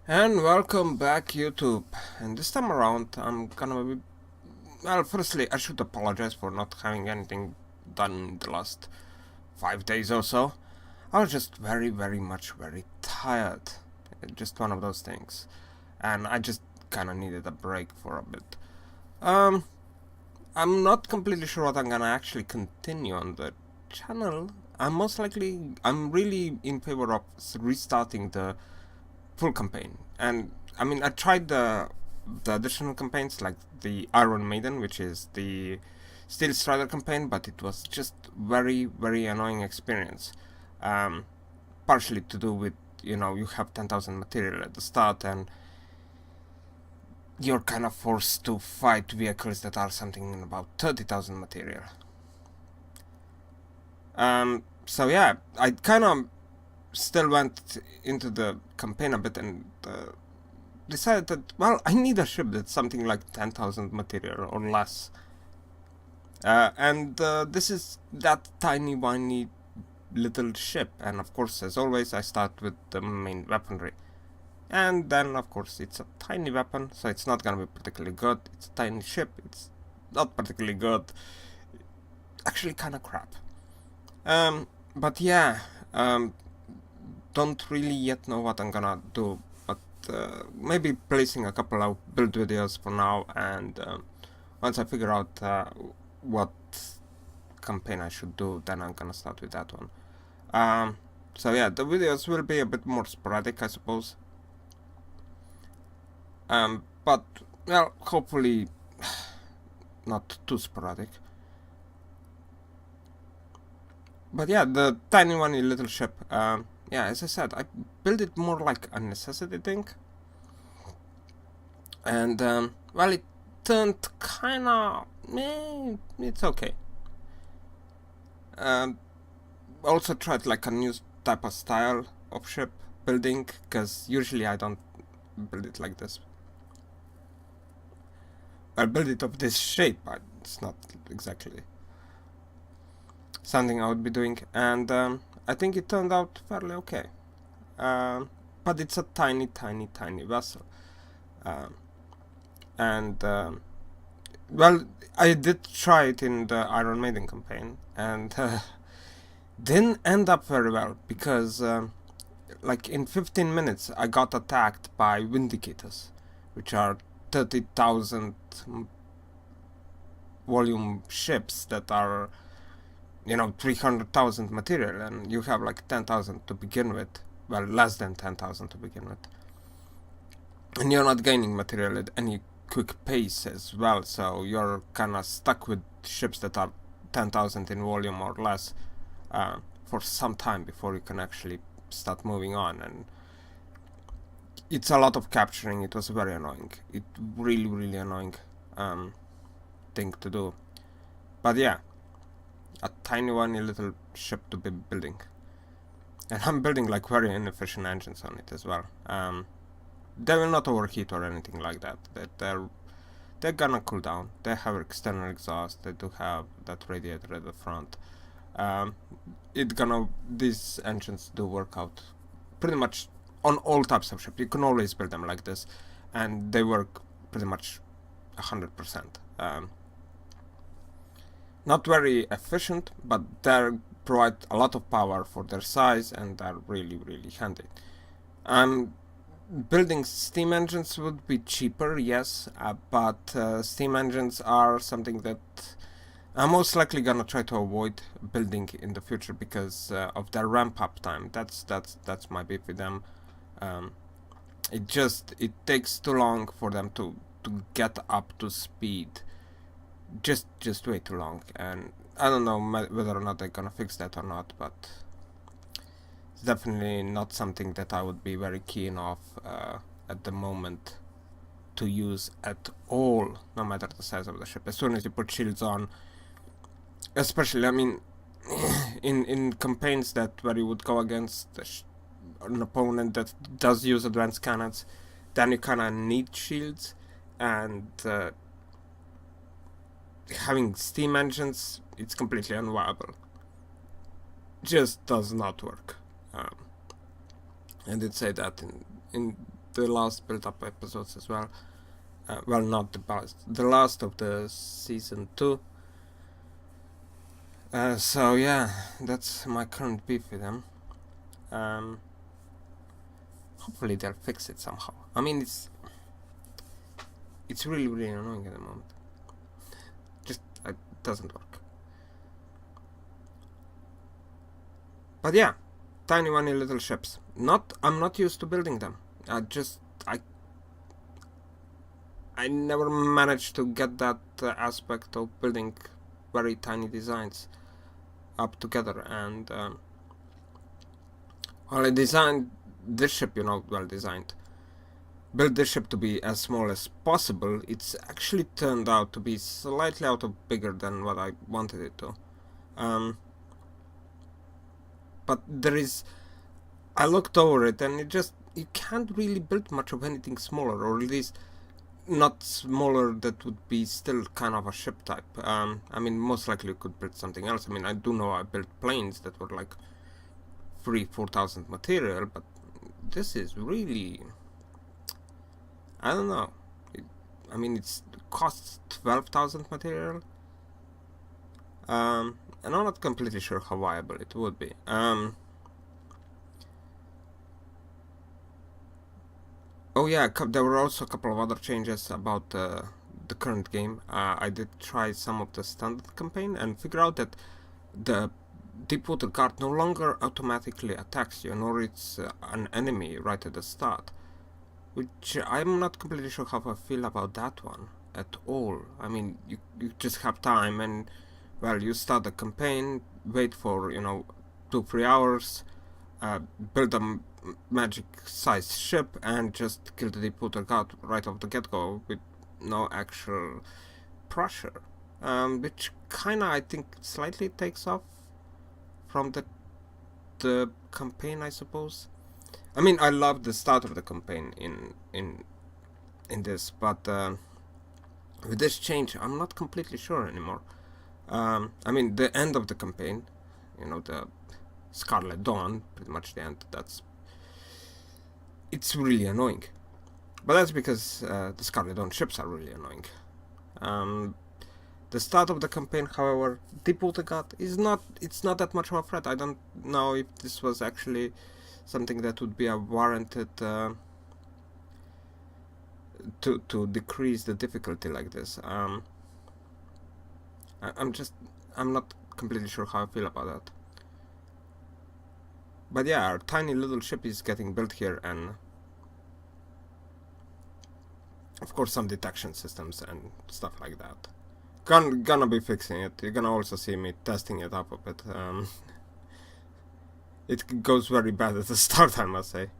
And welcome back, YouTube. And this time around, I'm gonna be. Well, firstly, I should apologize for not having anything done in the last 5 days or so. I was just very tired. Just one of those things. And I just kinda needed a break for a bit. Um, I'm not completely sure what I'm gonna actually continue on the channel. I'm really in favor of restarting the full campaign. And I mean, I tried the additional campaigns like the Iron Maiden, which is the Steel Strider campaign, but it was just very annoying experience. Um, Partially to do with you have 10,000 material at the start and you're kind of forced to fight vehicles that are something in about 30,000 material. So yeah, I kind of still went into the campaign a bit and decided that, well, I need a ship that's something like 10,000 material or less. And this is that tiny, whiny little ship. And of course, as always, I start with the main weaponry. And then, of course, it's a tiny weapon, so it's not gonna be particularly good. It's a tiny ship, it's not particularly good. Actually, kinda crap. But yeah, don't really yet know what I'm gonna do, but maybe placing a couple of build videos for now, and once I figure out what campaign I should do, then I'm gonna start with that one. So yeah, the videos will be a bit more sporadic, I suppose. But well, hopefully not too sporadic. But yeah, the tiny one little ship. Yeah, as I said, I built it more like a necessity thing, and well, it turned kinda. It's okay. Um, Also tried like a new type of style of ship building, because usually I don't build it like this. I build it of this shape, but it's not exactly something I would be doing, and I think it turned out fairly okay. But it's a tiny vessel, um, and well, I did try it in the Iron Maiden campaign, and didn't end up very well because, like in 15 minutes, I got attacked by Vindicators, which are 30,000 volume ships that are 300,000 material, and you have like 10,000 to begin with. Well, less than 10,000 to begin with. And you're not gaining material at any quick pace as well, so you're kinda stuck with ships that are 10,000 in volume or less for some time before you can actually start moving on. And it's a lot of capturing. It was very annoying. It really annoying thing to do. But yeah, a tiny one little ship to be building. And I'm building like very inefficient engines on it as well. They will not overheat or anything like that. They're gonna cool down. They have external exhaust. They do have that radiator at the front. These engines do work out pretty much on all types of ships. You can always build them like this, and they work pretty much 100%. Not very efficient, but they provide a lot of power for their size, and they're really handy. Building steam engines would be cheaper, yes, but steam engines are something that I'm most likely gonna try to avoid building in the future because of their ramp up time. That's my beef with them. It takes too long for them to get up to speed. Just way too long, and I don't know whether or not they're gonna fix that or not, but it's definitely not something that I would be very keen of at the moment to use at all, no matter the size of the ship. As soon as you put shields on, especially, I mean, in campaigns where you would go against an opponent that does use advanced cannons, then you kind of need shields, and having steam engines, it's completely unviable. Just does not work. I did say that in the last build-up episodes as well. Well, not the last of the season 2. So yeah, that's my current beef with them. Hopefully they'll fix it somehow. I mean, it's really, really annoying at the moment. Just it doesn't work. But yeah, tiny little ships. I'm not used to building them. I never managed to get that aspect of building very tiny designs up together. And while I designed this ship, well designed, built this ship to be as small as possible, it's actually turned out to be slightly out of bigger than what I wanted it to. But I looked over it and you can't really build much of anything smaller, or at least not smaller that would be still kind of a ship type. I mean, most likely you could build something else. I mean, I do know I built planes that were like 4,000 material, but this is really, I don't know. It costs 12,000 material. And I'm not completely sure how viable it would be. Oh yeah, there were also a couple of other changes about the current game. I did try some of the standard campaign and figure out that the Deepwater Guard no longer automatically attacks you, nor it's an enemy right at the start. Which I'm not completely sure how I feel about that one at all. I mean, you just have time and, well, you start the campaign, wait for, 2-3 hours, build a magic-sized ship and just kill the Deepwater Guard right off the get-go with no actual pressure, which kinda, I think, slightly takes off from the campaign, I suppose. I mean, I love the start of the campaign in this, but with this change, I'm not completely sure anymore. I mean, the end of the campaign, the Scarlet Dawn, pretty much the end, it's really annoying. But that's because the Scarlet Dawn ships are really annoying. The start of the campaign, however, Deepwater Guard it's not that much of a threat. I don't know if this was actually something that would be a warranted to decrease the difficulty like this. I'm not completely sure how I feel about that. But yeah, our tiny little ship is getting built here, and of course some detection systems and stuff like that. Gonna be fixing it. You're gonna also see me testing it up a bit. It goes very bad at the start, I must say.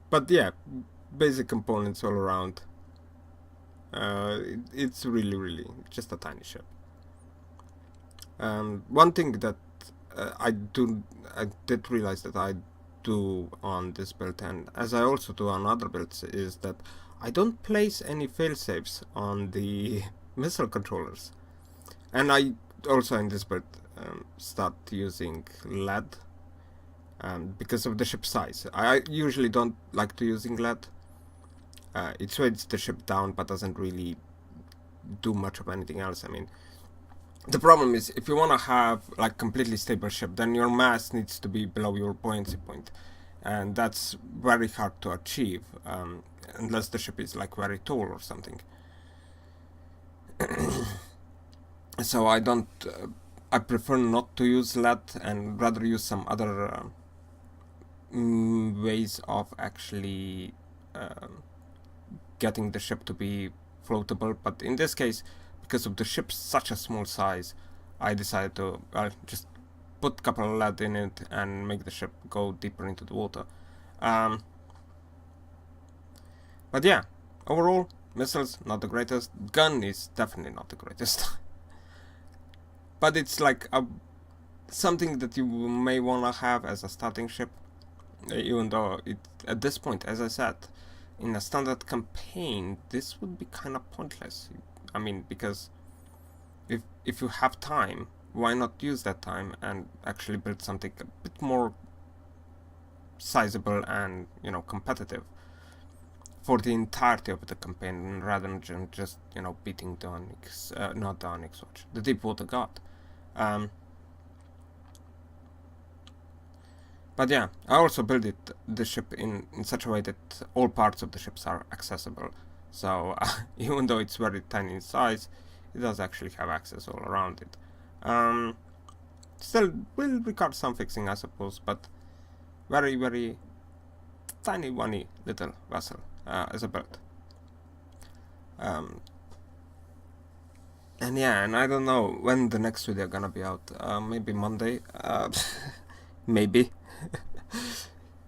But yeah, basic components all around. It's really just a tiny ship. One thing that I did realize that I do on this build, and as I also do on other builds, is that I don't place any failsafes on the missile controllers. And I also in this build start using lead because of the ship size. I usually don't like to using lead. It weighs the ship down but doesn't really do much of anything else. I mean, the problem is if you want to have like completely stable ship, then your mass needs to be below your buoyancy point, and that's very hard to achieve unless the ship is like very tall or something. So I prefer not to use lead and rather use some other ways of actually getting the ship to be floatable. But in this case, because of the ship's such a small size, I decided to just put a couple of lead in it and make the ship go deeper into the water. But yeah, overall, missiles not the greatest. Gun is definitely not the greatest. But it's like something that you may want to have as a starting ship, even though at this point, as I said, in a standard campaign, this would be kind of pointless. I mean, because if you have time, why not use that time and actually build something a bit more sizable and, you know, competitive for the entirety of the campaign, rather than just, you know, beating the Onyx, not the Onyx Watch, the Deepwater God. But yeah, I also built the ship in such a way that all parts of the ships are accessible. So even though it's very tiny in size, it does actually have access all around it. Still will require some fixing, I suppose, but very, very tiny, one little vessel as a build. And yeah, and I don't know when the next video gonna be out. Maybe Monday. Maybe.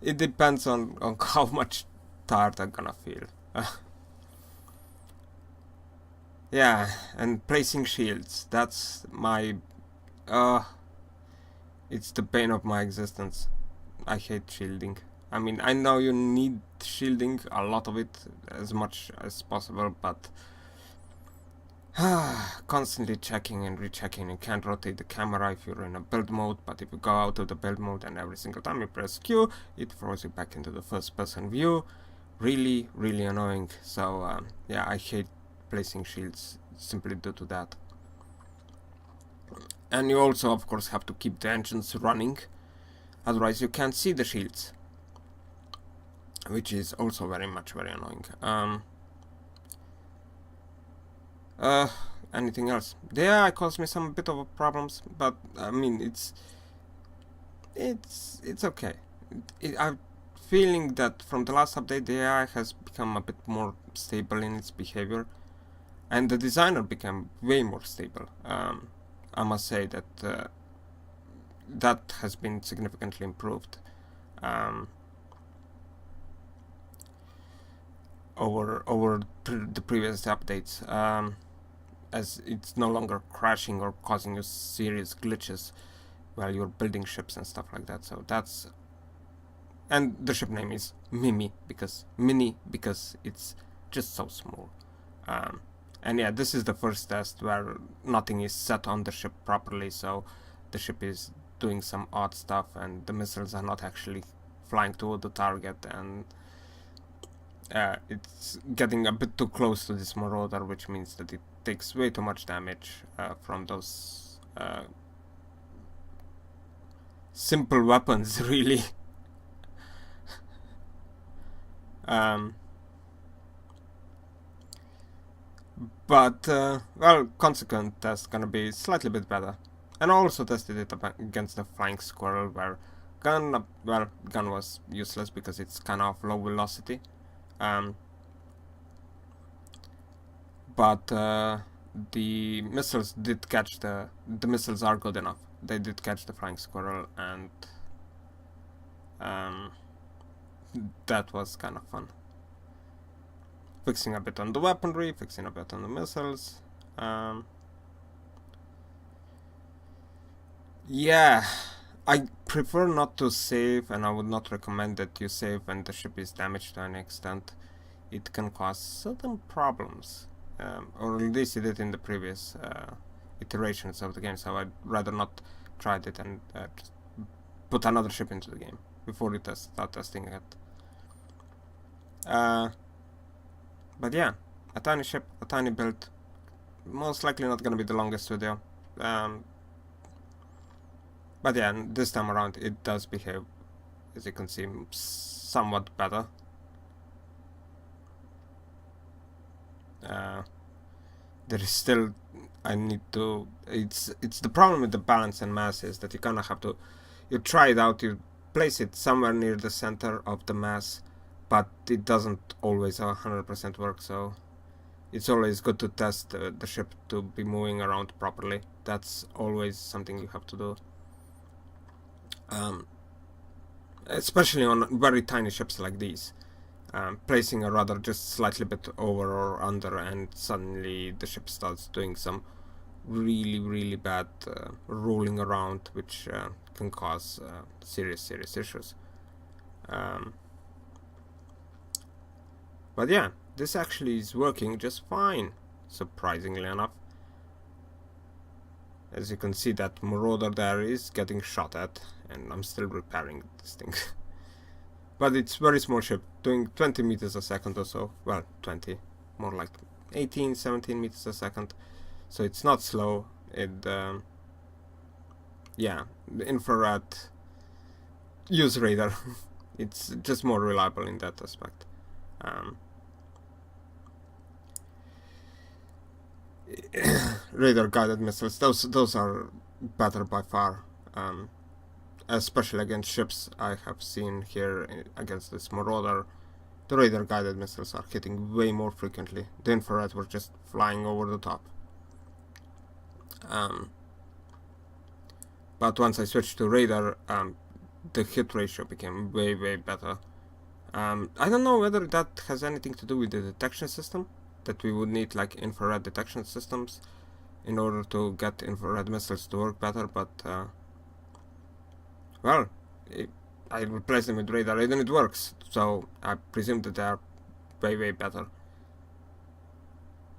It depends on how much tired I'm gonna feel. Yeah, and placing shields. That's my... it's the bane of my existence. I hate shielding. I mean, I know you need shielding, a lot of it, as much as possible, but... constantly checking and rechecking. You can't rotate the camera if you're in a build mode, but if you go out of the build mode and every single time you press Q, it throws you back into the first person view. Really, really annoying. So yeah, I hate placing shields simply due to that. And you also, of course, have to keep the engines running, otherwise you can't see the shields, which is also very annoying. Anything else? The AI caused me some bit of problems, but I mean, it's okay. I'm feeling that from the last update, the AI has become a bit more stable in its behavior, and the designer became way more stable. I must say that that has been significantly improved over the previous updates. As it's no longer crashing or causing you serious glitches while you're building ships and stuff like that. So that's... and the ship name is Mini because it's just so small. And yeah, this is the first test where nothing is set on the ship properly, so the ship is doing some odd stuff and the missiles are not actually flying toward the target, and it's getting a bit too close to this Marauder, which means that it takes way too much damage from those simple weapons, really. But well, Consequent test gonna be slightly bit better, and I also tested it against the Flying Squirrel, where gun was useless because it's kind of low velocity. But the missiles did catch the missiles are good enough. They did catch the Flying Squirrel, and that was kind of fun. Fixing a bit on the weaponry, fixing a bit on the missiles. Yeah, I prefer not to save, and I would not recommend that you save when the ship is damaged to an extent. It can cause certain problems, or at least it did in the previous iterations of the game, so I'd rather not try it and just put another ship into the game before you start testing it. But yeah, a tiny ship, a tiny build, most likely not gonna be the longest video. But yeah, this time around it does behave, as you can see, somewhat better. There is still, I need to, it's the problem with the balance and mass is that you kind of have to, you try it out, you place it somewhere near the center of the mass, but it doesn't always 100% work, so it's always good to test the ship to be moving around properly. That's always something you have to do. Especially on very tiny ships like these. Placing a rudder just slightly bit over or under, and suddenly the ship starts doing some really bad rolling around, which can cause serious issues. But yeah, this actually is working just fine, surprisingly enough. As you can see, that Marauder there is getting shot at, and I'm still repairing this thing. but it's very small ship, doing 20 meters a second or so. Well, 20, more like 18, 17 meters a second. So it's not slow. Yeah, the infrared use radar. It's just more reliable in that aspect. Radar guided missiles, those are better by far, especially against ships I have seen here against this Marauder. The radar guided missiles are hitting way more frequently. The infrared were just flying over the top. But once I switched to radar, the hit ratio became way better. I don't know whether that has anything to do with the detection system, that we would need like infrared detection systems in order to get infrared missiles to work better, but well, I replaced them with radar and it works, so I presume that they are way better.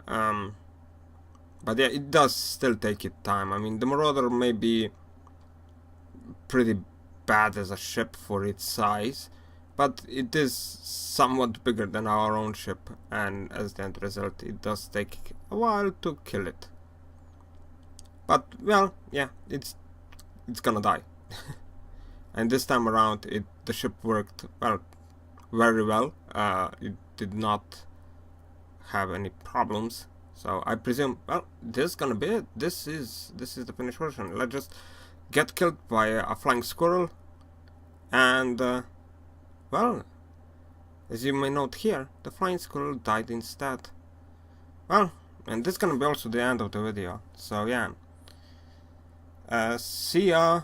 But yeah, it does still take it time. I mean, the Marauder may be pretty bad as a ship for its size, but it is somewhat bigger than our own ship, and as the end result, it does take a while to kill it. But well, yeah, it's gonna die. And this time around, the ship worked very well. It did not have any problems. So I presume, well, this is gonna be it. This is the finished version. Let's just get killed by a flying squirrel, and well, as you may note here, the flying squirrel died instead. Well, and this is gonna be also the end of the video. So yeah, see ya.